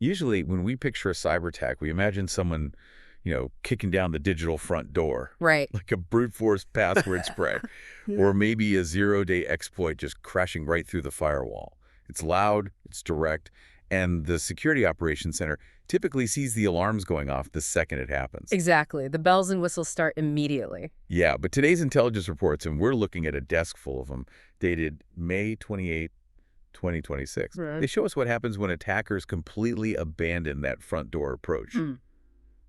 Usually, when we picture a cyber attack, we imagine someone, kicking down the digital front door, Right. like a brute force password spray, or maybe a zero-day exploit just crashing right through the firewall. It's loud, it's direct, and the Security Operations Center typically sees the alarms going off the second it happens. Exactly. The bells and whistles start immediately. Yeah, but today's intelligence reports, and we're looking at a desk full of them, dated May 28, 2026. Right. They show us what happens when attackers completely abandon that front door approach.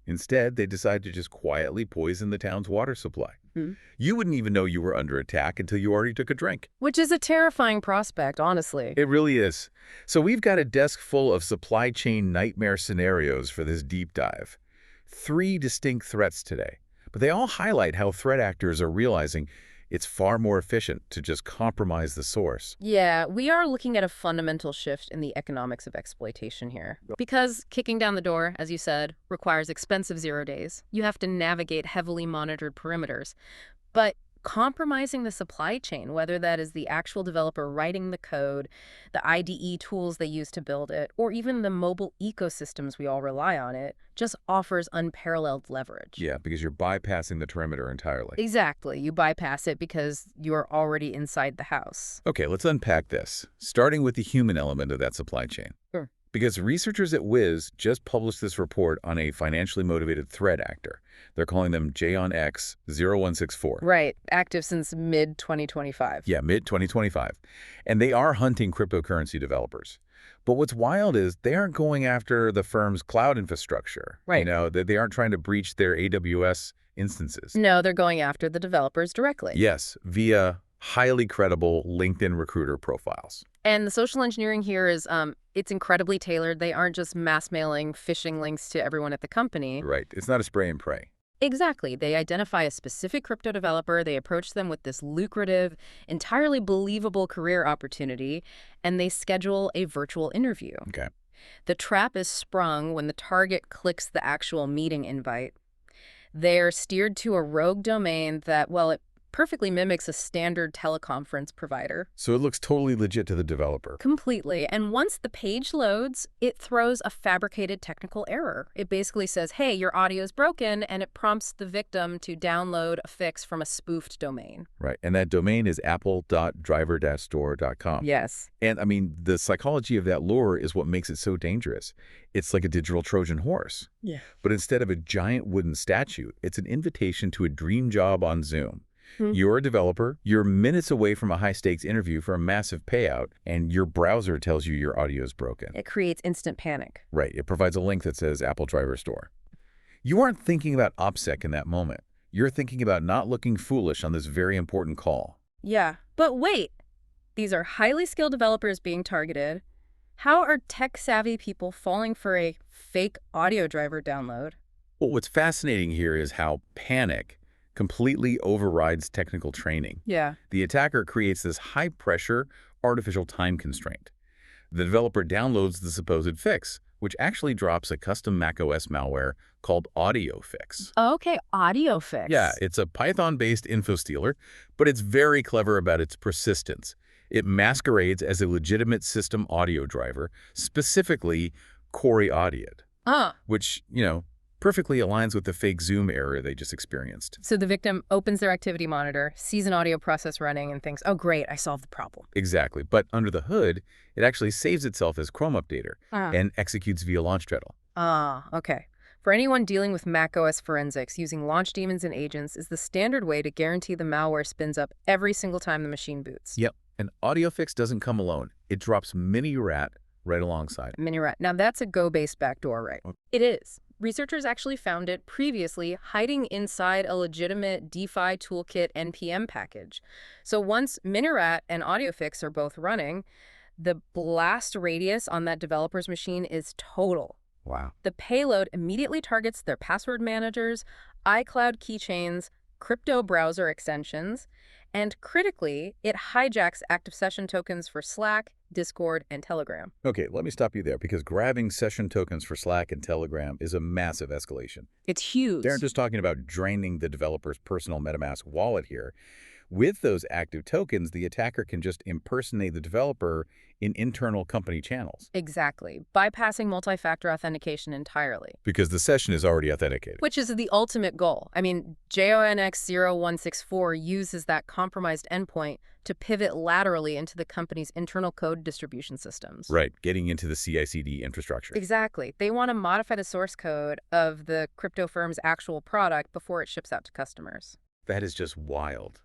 Instead, they decide to just quietly poison the town's water supply. You wouldn't even know you were under attack until you already took a drink. Which is a terrifying prospect, honestly. It really is. So we've got a desk full of supply chain nightmare scenarios for this deep dive. 3 distinct threats today, but they all highlight how threat actors are realizing it's far more efficient to just compromise the source. Yeah, we are looking at a fundamental shift in the economics of exploitation here. Because kicking down the door, as you said, requires expensive 0 days. You have to navigate heavily monitored perimeters. But compromising the supply chain, whether that is the actual developer writing the code, the IDE tools they use to build it, or even the mobile ecosystems we all rely on it, just offers unparalleled leverage. Yeah, because you're bypassing the perimeter entirely. Exactly. You bypass it because you're already inside the house. Okay, let's unpack this, starting with the human element of that supply chain. Sure. Because researchers at Wiz just published this report on a financially motivated threat actor. They're calling them JONX 0164. Right. Active since mid-2025. Yeah, mid-2025. And they are hunting cryptocurrency developers. But what's wild is they aren't going after the firm's cloud infrastructure. Right. They aren't trying to breach their AWS instances. No, they're going after the developers directly. Yes, via highly credible LinkedIn recruiter profiles. And the social engineering here is, it's incredibly tailored. They aren't just mass mailing phishing links to everyone at the company. Right. It's not a spray and pray. Exactly. They identify a specific crypto developer, they approach them with this lucrative, entirely believable career opportunity, and they schedule a virtual interview. Okay. The trap is sprung when the target clicks the actual meeting invite. They're steered to a rogue domain that, well, it perfectly mimics a standard teleconference provider. So it looks totally legit to the developer. Completely. And once the page loads, it throws a fabricated technical error. It basically says, hey, your audio is broken, and it prompts the victim to download a fix from a spoofed domain. Right. And that domain is apple.driver-store.com. Yes. And I mean, the psychology of that lure is what makes it so dangerous. It's like a digital Trojan horse. Yeah. But instead of a giant wooden statue, it's an invitation to a dream job on Zoom. You're a developer, you're minutes away from a high-stakes interview for a massive payout, and your browser tells you your audio is broken. It creates instant panic. Right. It provides a link that says Apple Driver Store. You aren't thinking about OPSEC in that moment. You're thinking about not looking foolish on this very important call. Yeah. But wait, these are highly skilled developers being targeted. How are tech-savvy people falling for a fake audio driver download? Well, what's fascinating here is how panic completely overrides technical training. Yeah. The attacker creates this high-pressure, artificial time constraint. The developer downloads the supposed fix, which actually drops a custom macOS malware called Audio Fix. Okay, audio fix. Yeah, it's a Python-based info stealer, but it's very clever about its persistence. It masquerades as a legitimate system audio driver, specifically Corey Audiod, which, perfectly aligns with the fake Zoom error they just experienced. So the victim opens their activity monitor, sees an audio process running, and thinks, oh, great, I solved the problem. Exactly. But under the hood, it actually saves itself as Chrome Updater and executes via launch dreidel. Okay. For anyone dealing with macOS forensics, using launch daemons and agents is the standard way to guarantee the malware spins up every single time the machine boots. Yep. And Audio Fix doesn't come alone. It drops MiniRat right alongside. MiniRat. Now, that's a Go-based backdoor, right? It is. Researchers actually found it previously hiding inside a legitimate DeFi toolkit NPM package. So once MiniRat and AudioFix are both running, the blast radius on that developer's machine is total. Wow. The payload immediately targets their password managers, iCloud keychains, crypto browser extensions, and critically, it hijacks active session tokens for Slack, Discord, and Telegram. Okay, let me stop you there because grabbing session tokens for Slack and Telegram is a massive escalation. It's huge. They aren't just talking about draining the developer's personal MetaMask wallet here. With those active tokens, the attacker can just impersonate the developer in internal company channels. Exactly, bypassing multi-factor authentication entirely. Because the session is already authenticated. Which is the ultimate goal. I mean, JONX0164 uses that compromised endpoint to pivot laterally into the company's internal code distribution systems. Right, getting into the CI/CD infrastructure. Exactly. They want to modify the source code of the crypto firm's actual product before it ships out to customers. That is just wild.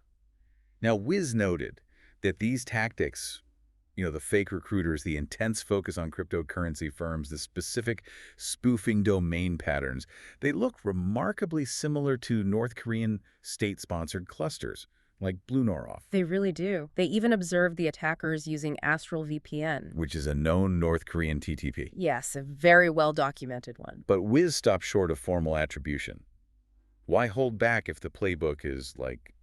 Now, Wiz noted that these tactics, the fake recruiters, the intense focus on cryptocurrency firms, the specific spoofing domain patterns, they look remarkably similar to North Korean state-sponsored clusters, like Blue Noroff. They really do. They even observed the attackers using Astral VPN. Which is a known North Korean TTP. Yes, a very well-documented one. But Wiz stopped short of formal attribution. Why hold back if the playbook is,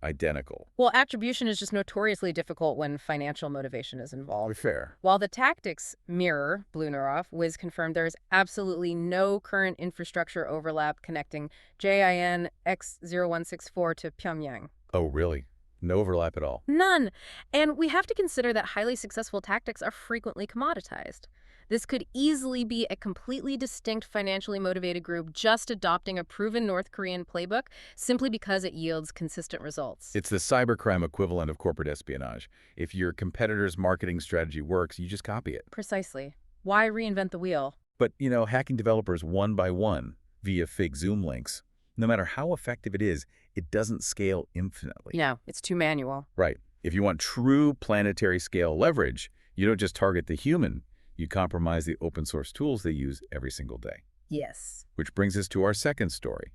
identical? Well, attribution is just notoriously difficult when financial motivation is involved. Fair. While the tactics mirror Blue Noroff, Wiz confirmed there is absolutely no current infrastructure overlap connecting JIN X0164 to Pyongyang. Oh, really? No overlap at all? None. And we have to consider that highly successful tactics are frequently commoditized. This could easily be a completely distinct financially motivated group just adopting a proven North Korean playbook simply because it yields consistent results. It's the cybercrime equivalent of corporate espionage. If your competitor's marketing strategy works, you just copy it. Precisely. Why reinvent the wheel? But, hacking developers one by one via fake Zoom links, no matter how effective it is, it doesn't scale infinitely. No, it's too manual. Right. If you want true planetary scale leverage, you don't just target the human. You compromise the open source tools they use every single day. Yes. Which brings us to our second story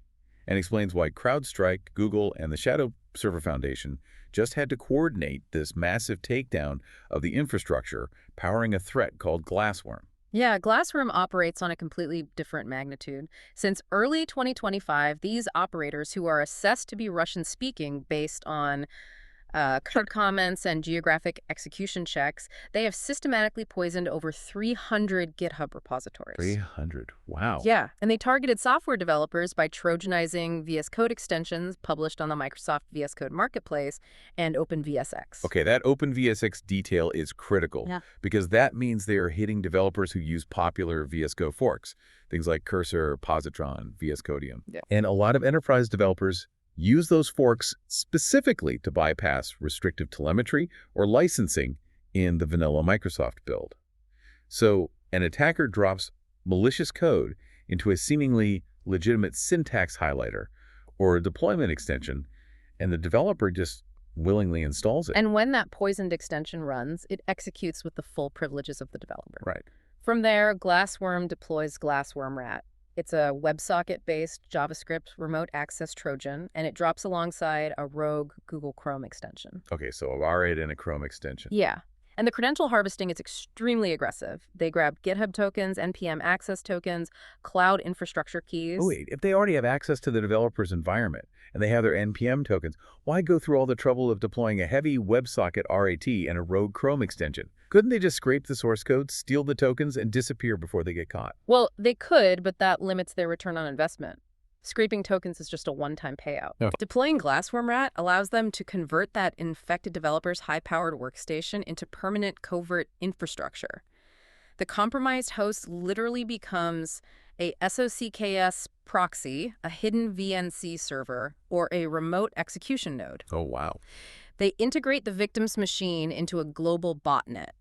and explains why CrowdStrike, Google, and the Shadow Server Foundation just had to coordinate this massive takedown of the infrastructure powering a threat called Glassworm. Yeah, Glassworm operates on a completely different magnitude. Since early 2025, these operators, who are assessed to be Russian-speaking based on code comments and geographic execution checks, they have systematically poisoned over 300 GitHub repositories. 300. Wow. Yeah, and they targeted software developers by trojanizing VS Code extensions published on the Microsoft VS Code Marketplace and OpenVSX. Okay, that OpenVSX detail is critical because that means they are hitting developers who use popular VS Code forks, things like Cursor, Positron, VS Codium. Yeah. And a lot of enterprise developers use those forks specifically to bypass restrictive telemetry or licensing in the vanilla Microsoft build. So an attacker drops malicious code into a seemingly legitimate syntax highlighter or a deployment extension, and the developer just willingly installs it. And when that poisoned extension runs, it executes with the full privileges of the developer. Right. From there, Glassworm deploys Glassworm Rat. It's a WebSocket-based JavaScript remote access Trojan, and it drops alongside a rogue Google Chrome extension. Okay, so a RAID and a Chrome extension. Yeah. And the credential harvesting is extremely aggressive. They grab GitHub tokens, NPM access tokens, cloud infrastructure keys. Oh, wait, if they already have access to the developer's environment and they have their NPM tokens, why go through all the trouble of deploying a heavy WebSocket RAT and a rogue Chrome extension? Couldn't they just scrape the source code, steal the tokens, and disappear before they get caught? Well, they could, but that limits their return on investment. Scraping tokens is just a one-time payout. Oh. Deploying Glassworm Rat allows them to convert that infected developer's high-powered workstation into permanent covert infrastructure. The compromised host literally becomes a SOCKS proxy, a hidden VNC server, or a remote execution node. Oh, wow. They integrate the victim's machine into a global botnet.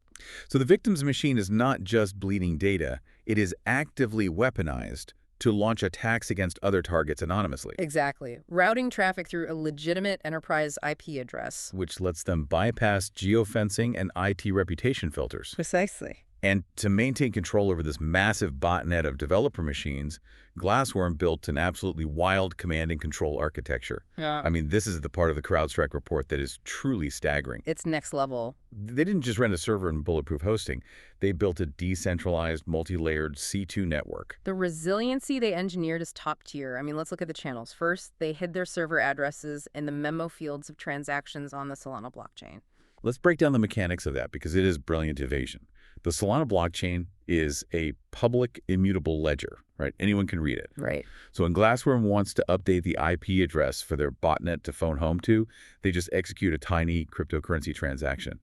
So the victim's machine is not just bleeding data, it is actively weaponized to launch attacks against other targets anonymously. Exactly. Routing traffic through a legitimate enterprise IP address. Which lets them bypass geofencing and IT reputation filters. Precisely. And to maintain control over this massive botnet of developer machines, Glassworm built an absolutely wild command and control architecture. Yeah. I mean, this is the part of the CrowdStrike report that is truly staggering. It's next level. They didn't just rent a server and bulletproof hosting. They built a decentralized, multi-layered C2 network. The resiliency they engineered is top tier. I mean, let's look at the channels. First, they hid their server addresses in the memo fields of transactions on the Solana blockchain. Let's break down the mechanics of that because it is brilliant evasion. The Solana blockchain is a public immutable ledger, right? Anyone can read it. Right. So when Glassworm wants to update the IP address for their botnet to phone home to, they just execute a tiny cryptocurrency transaction.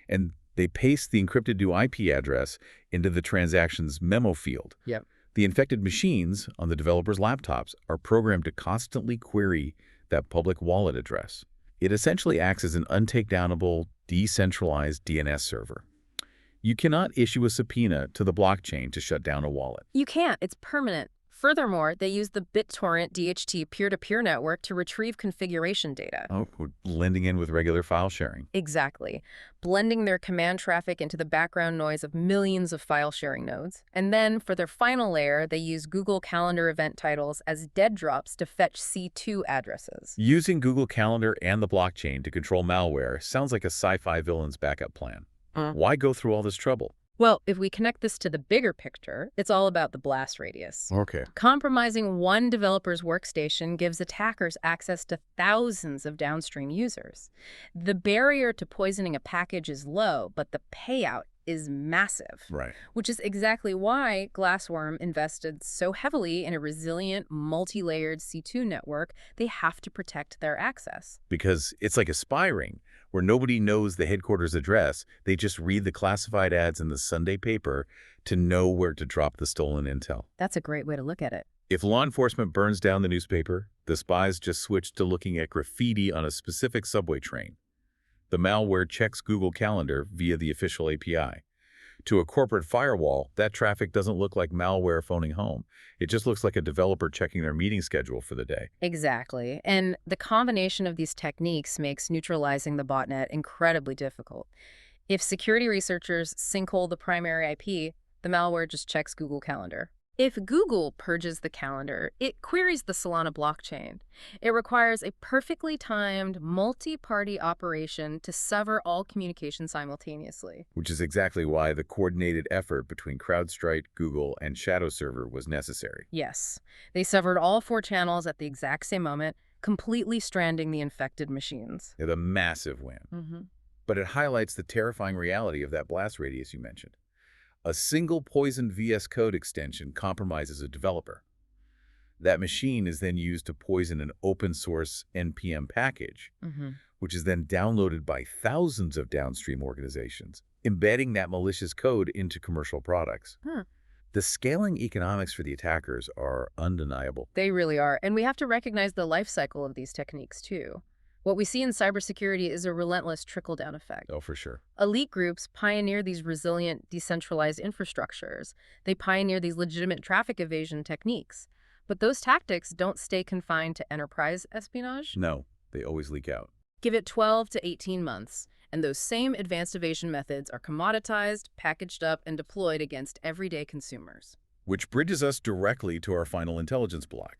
And they paste the encrypted new IP address into the transaction's memo field. Yep. The infected machines on the developer's laptops are programmed to constantly query that public wallet address. It essentially acts as an untakedownable, decentralized DNS server. You cannot issue a subpoena to the blockchain to shut down a wallet. You can't. It's permanent. Furthermore, they use the BitTorrent DHT peer-to-peer network to retrieve configuration data. Oh, we're blending in with regular file sharing. Exactly. Blending their command traffic into the background noise of millions of file-sharing nodes. And then, for their final layer, they use Google Calendar event titles as dead drops to fetch C2 addresses. Using Google Calendar and the blockchain to control malware sounds like a sci-fi villain's backup plan. Why go through all this trouble? Well, if we connect this to the bigger picture, it's all about the blast radius. Okay. Compromising one developer's workstation gives attackers access to thousands of downstream users. The barrier to poisoning a package is low, but the payout is massive. Right. Which is exactly why Glassworm invested so heavily in a resilient, multi-layered C2 network. They have to protect their access. Because it's like a spy ring, where nobody knows the headquarters address. They just read the classified ads in the Sunday paper to know where to drop the stolen intel. That's a great way to look at it. If law enforcement burns down the newspaper, the spies just switch to looking at graffiti on a specific subway train. The malware checks Google Calendar via the official API. To a corporate firewall, that traffic doesn't look like malware phoning home. It just looks like a developer checking their meeting schedule for the day. Exactly. And the combination of these techniques makes neutralizing the botnet incredibly difficult. If security researchers sinkhole the primary IP, the malware just checks Google Calendar. If Google purges the calendar, it queries the Solana blockchain. It requires a perfectly timed, multi-party operation to sever all communication simultaneously. Which is exactly why the coordinated effort between CrowdStrike, Google, and Shadow Server was necessary. Yes. They severed all 4 channels at the exact same moment, completely stranding the infected machines. It's a massive win. But it highlights the terrifying reality of that blast radius you mentioned. A single poisoned VS Code extension compromises a developer. That machine is then used to poison an open-source NPM package, which is then downloaded by thousands of downstream organizations, embedding that malicious code into commercial products. The scaling economics for the attackers are undeniable. They really are. And we have to recognize the life cycle of these techniques, too. What we see in cybersecurity is a relentless trickle-down effect. Oh, for sure. Elite groups pioneer these resilient, decentralized infrastructures. They pioneer these legitimate traffic evasion techniques. But those tactics don't stay confined to enterprise espionage. No, they always leak out. Give it 12 to 18 months, and those same advanced evasion methods are commoditized, packaged up, and deployed against everyday consumers. Which bridges us directly to our final intelligence block.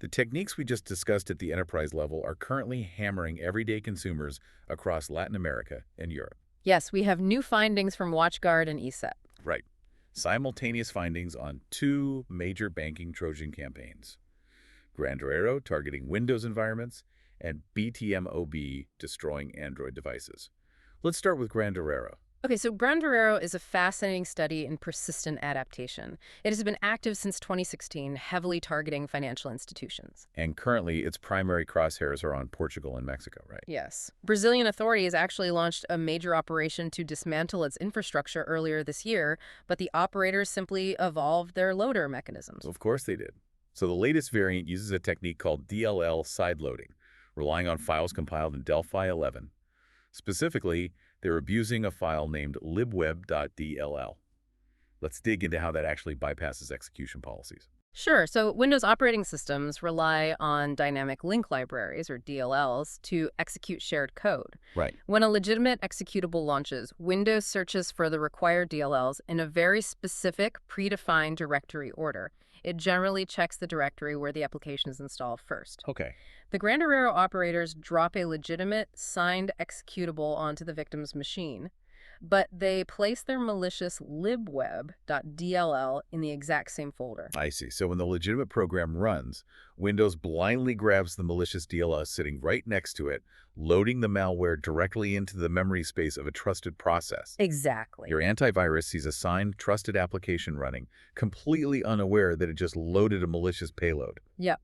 The techniques we just discussed at the enterprise level are currently hammering everyday consumers across Latin America and Europe. Yes, we have new findings from WatchGuard and ESET. Right. Simultaneous findings on 2 major banking Trojan campaigns. Grandorero targeting Windows environments and BTMOB destroying Android devices. Let's start with Grandorero. Okay, so Grandorero is a fascinating study in persistent adaptation. It has been active since 2016, heavily targeting financial institutions. And currently, its primary crosshairs are on Portugal and Mexico, right? Yes. Brazilian authorities actually launched a major operation to dismantle its infrastructure earlier this year, but the operators simply evolved their loader mechanisms. Of course they did. So the latest variant uses a technique called DLL sideloading, relying on files compiled in Delphi 11. Specifically, they're abusing a file named libweb.dll. Let's dig into how that actually bypasses execution policies. Sure. So Windows operating systems rely on dynamic link libraries, or DLLs, to execute shared code. Right. When a legitimate executable launches, Windows searches for the required DLLs in a very specific, predefined directory order. It generally checks the directory where the application is installed first. Okay. The Grandorero operators drop a legitimate, signed executable onto the victim's machine. but they place their malicious libweb.dll in the exact same folder. I see. So when the legitimate program runs, Windows blindly grabs the malicious DLL sitting right next to it, loading the malware directly into the memory space of a trusted process. Exactly. Your antivirus sees a signed, trusted application running, completely unaware that it just loaded a malicious payload. Yep.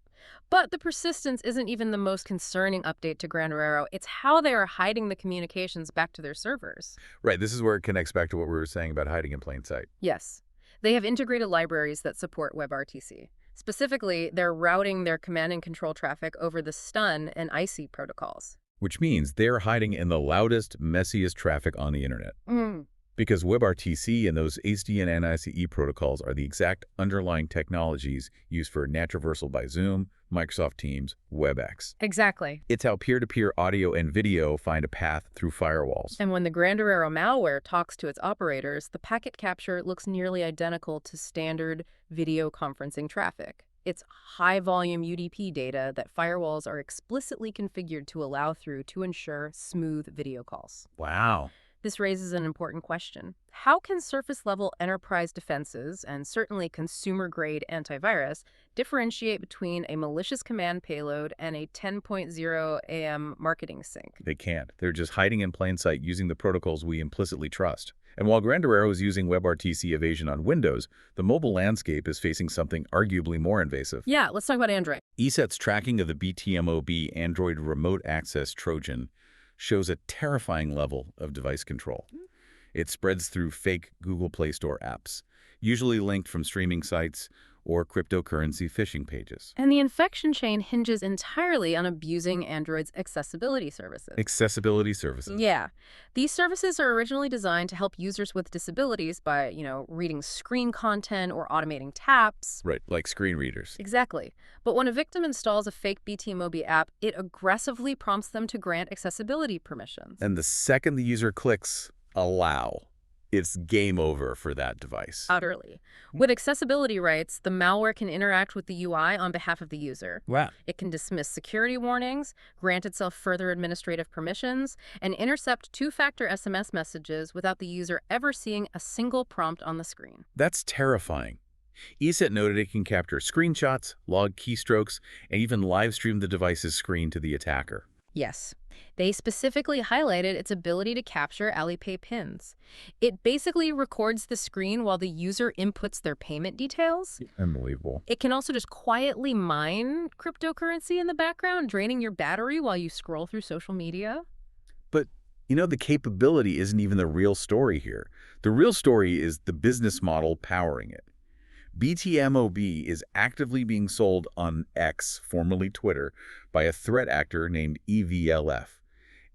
But the persistence isn't even the most concerning update to Grandorero. It's how they are hiding the communications back to their servers. Right, this is where it connects back to what we were saying about hiding in plain sight. Yes. They have integrated libraries that support WebRTC. Specifically, they're routing their command and control traffic over the STUN and IC protocols. Which means they're hiding in the loudest, messiest traffic on the internet. Because WebRTC and those HDN and ICE protocols are the exact underlying technologies used for NatReversal by Zoom, Microsoft Teams, WebEx. Exactly. It's how peer-to-peer audio and video find a path through firewalls. And when the Grandorero malware talks to its operators, the packet capture looks nearly identical to standard video conferencing traffic. It's high-volume UDP data that firewalls are explicitly configured to allow through to ensure smooth video calls. Wow. This raises an important question. How can surface-level enterprise defenses, and certainly consumer-grade antivirus, differentiate between a malicious command payload and a 10.0 AM marketing sync? They can't. They're just hiding in plain sight using the protocols we implicitly trust. And while Grandorero is using WebRTC evasion on Windows, the mobile landscape is facing something arguably more invasive. Yeah, let's talk about Android. ESET's tracking of the BTMOB Android Remote Access Trojan shows a terrifying level of device control. It spreads through fake Google Play Store apps, usually linked from streaming sites or cryptocurrency phishing pages. And the infection chain hinges entirely on abusing Android's accessibility services. Accessibility services. Yeah. These services are originally designed to help users with disabilities by, reading screen content or automating taps. Right, like screen readers. Exactly. But when a victim installs a fake BTMOB app, it aggressively prompts them to grant accessibility permissions. And the second the user clicks allow, it's game over for that device. Utterly. With accessibility rights, the malware can interact with the UI on behalf of the user. Wow. It can dismiss security warnings, grant itself further administrative permissions, and intercept two-factor SMS messages without the user ever seeing a single prompt on the screen. That's terrifying. ESET noted it can capture screenshots, log keystrokes, and even live stream the device's screen to the attacker. Yes. They specifically highlighted its ability to capture Alipay pins. It basically records the screen while the user inputs their payment details. Unbelievable. It can also just quietly mine cryptocurrency in the background, draining your battery while you scroll through social media. But, the capability isn't even the real story here. The real story is the business model powering it. BTMOB is actively being sold on X, formerly Twitter, by a threat actor named EVLF.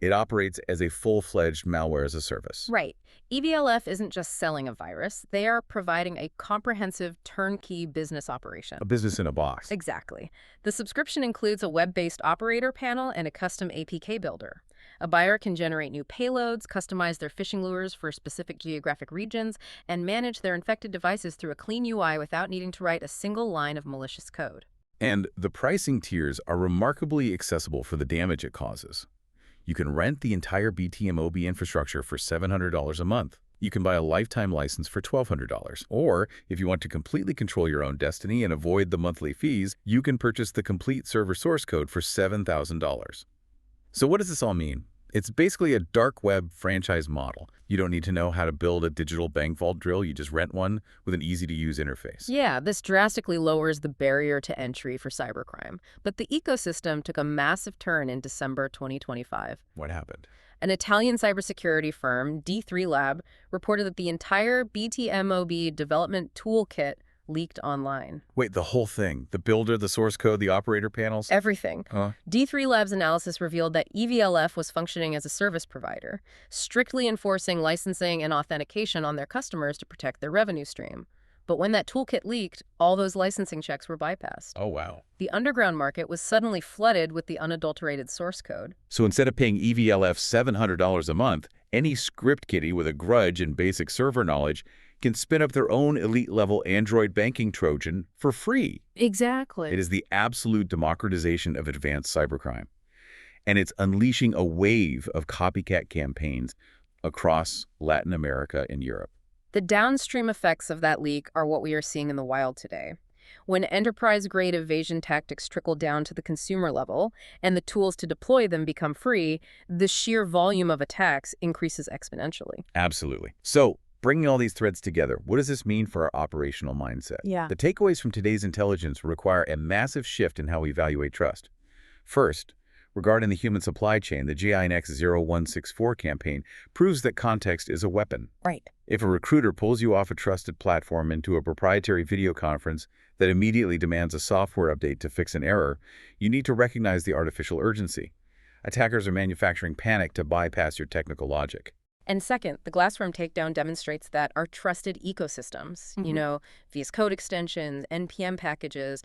It operates as a full-fledged malware as a service. Right. EVLF isn't just selling a virus. They are providing a comprehensive turnkey business operation. A business in a box. Exactly. The subscription includes a web-based operator panel and a custom APK builder. A buyer can generate new payloads, customize their phishing lures for specific geographic regions, and manage their infected devices through a clean UI without needing to write a single line of malicious code. And the pricing tiers are remarkably accessible for the damage it causes. You can rent the entire BTMOB infrastructure for $700 a month. You can buy a lifetime license for $1,200. Or, if you want to completely control your own destiny and avoid the monthly fees, you can purchase the complete server source code for $7,000. So what does this all mean? It's basically a dark web franchise model. You don't need to know how to build a digital bank vault drill. You just rent one with an easy-to-use interface. Yeah, this drastically lowers the barrier to entry for cybercrime. But the ecosystem took a massive turn in December 2025. What happened? An Italian cybersecurity firm, D3 Lab, reported that the entire BTMOB development toolkit leaked online. Wait, the whole thing? The builder, the source code, the operator panels? Everything. Huh? D3 Lab's analysis revealed that EVLF was functioning as a service provider, strictly enforcing licensing and authentication on their customers to protect their revenue stream. But when that toolkit leaked, all those licensing checks were bypassed. Oh, wow. The underground market was suddenly flooded with the unadulterated source code. So instead of paying EVLF $700 a month, any script kiddie with a grudge and basic server knowledge can spin up their own elite-level Android banking Trojan for free. Exactly. It is the absolute democratization of advanced cybercrime. And it's unleashing a wave of copycat campaigns across Latin America and Europe. The downstream effects of that leak are what we are seeing in the wild today. When enterprise-grade evasion tactics trickle down to the consumer level and the tools to deploy them become free, the sheer volume of attacks increases exponentially. Absolutely. So, bringing all these threads together, what does this mean for our operational mindset? Yeah. The takeaways from today's intelligence require a massive shift in how we evaluate trust. First, regarding the human supply chain, the GINX 0164 campaign proves that context is a weapon. Right. If a recruiter pulls you off a trusted platform into a proprietary video conference that immediately demands a software update to fix an error, you need to recognize the artificial urgency. Attackers are manufacturing panic to bypass your technical logic. And second, the Glassworm takedown demonstrates that our trusted ecosystems, VS Code extensions, NPM packages,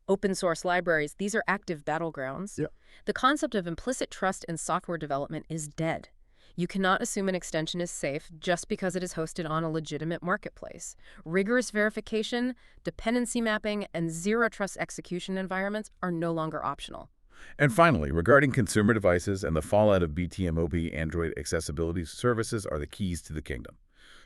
open source libraries, these are active battlegrounds. Yeah. The concept of implicit trust in software development is dead. You cannot assume an extension is safe just because it is hosted on a legitimate marketplace. Rigorous verification, dependency mapping, and zero-trust execution environments are no longer optional. And finally, regarding consumer devices and the fallout of BTMOB, Android accessibility services are the keys to the kingdom.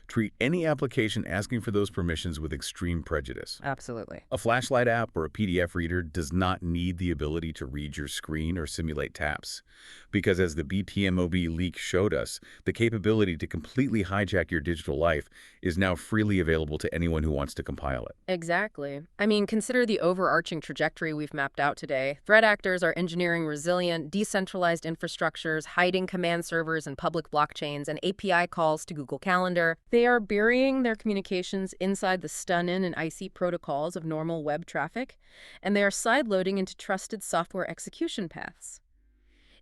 Treat any application asking for those permissions with extreme prejudice. Absolutely. A flashlight app or a PDF reader does not need the ability to read your screen or simulate taps. Because as the BTMOB leak showed us, the capability to completely hijack your digital life is now freely available to anyone who wants to compile it. Exactly. I mean, consider the overarching trajectory we've mapped out today. Threat actors are engineering resilient, decentralized infrastructures, hiding command servers and public blockchains, and API calls to Google Calendar. They are burying their communications inside the stun-in and IC protocols of normal web traffic, and they are sideloading into trusted software execution paths.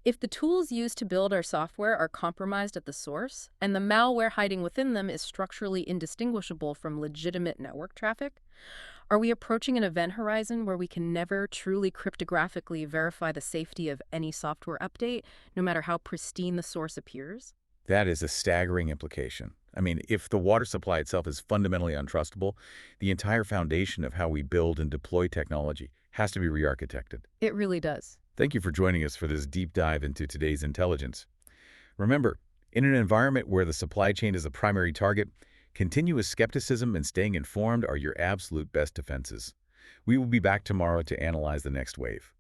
If the tools used to build our software are compromised at the source, and the malware hiding within them is structurally indistinguishable from legitimate network traffic, are we approaching an event horizon where we can never truly cryptographically verify the safety of any software update, no matter how pristine the source appears? That is a staggering implication. I mean, if the water supply itself is fundamentally untrustable, the entire foundation of how we build and deploy technology has to be re-architected. It really does. Thank you for joining us for this deep dive into today's intelligence. Remember, in an environment where the supply chain is the primary target, continuous skepticism and staying informed are your absolute best defenses. We will be back tomorrow to analyze the next wave.